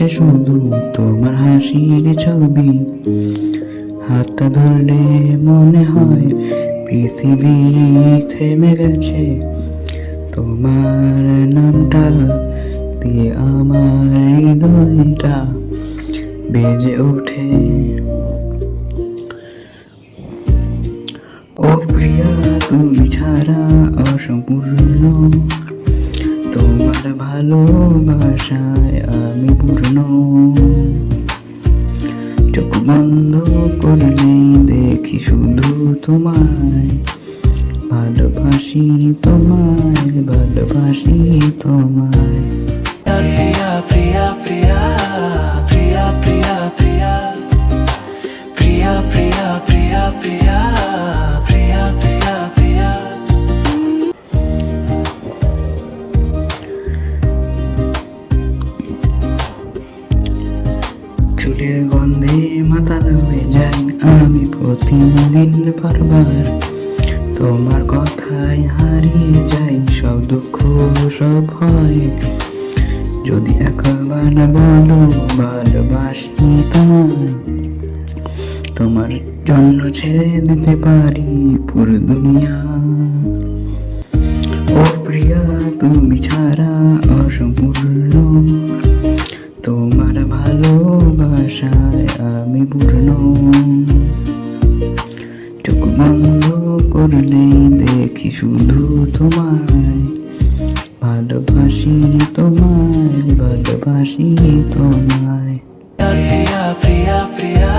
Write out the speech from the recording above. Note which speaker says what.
Speaker 1: আসে শুধু তোমার হাসির ছবি। হাতটা ধরলে মনে হয় পৃথিবী থেমে গেছে। তোমার নামটা দিয়ে আমার হৃদয়টা বেজে ওঠে। ও প্রিয়া, তুমি ছাড়া অসম্পূর্ণ, তোমার ভালোবাসায় আমি পূর্ণ। চোখ বন্ধ করলেই দেখি শুধু তোমায়, ভালোবাসি তোমায়, ভালোবাসি তোমায়।
Speaker 2: প্রিয়া প্রিয়া প্রিয়া প্রিয়া প্রিয়া প্রিয়া প্রিয়া প্রিয়া প্রিয়া প্রিয়া প্রিয়া প্রিয়া প্রিয়া।
Speaker 1: চুলের গন্ধে মাতাল হয়ে যাই আমি প্রতিদিন বারবার। তোমার কথায় হারিয়ে যাই সব দুঃখ সব ভয়। যদি একবার বলো ভালোবাসি তোমায়, তোমার জন্য ছেড়ে দিতে পারি পুরো দুনিয়া। ও প্রিয়া, তুমি ছাড়া অসম্পূর্ণ, তোমার ভালোবাসায় আমি পূর্ণ। চোখ বন্ধ করলেই দেখি শুধু তোমায়, ভালোবাসি তোমায়, ভালোবাসি তোমায়।
Speaker 2: প্রিয়া প্রিয়া প্রিয়া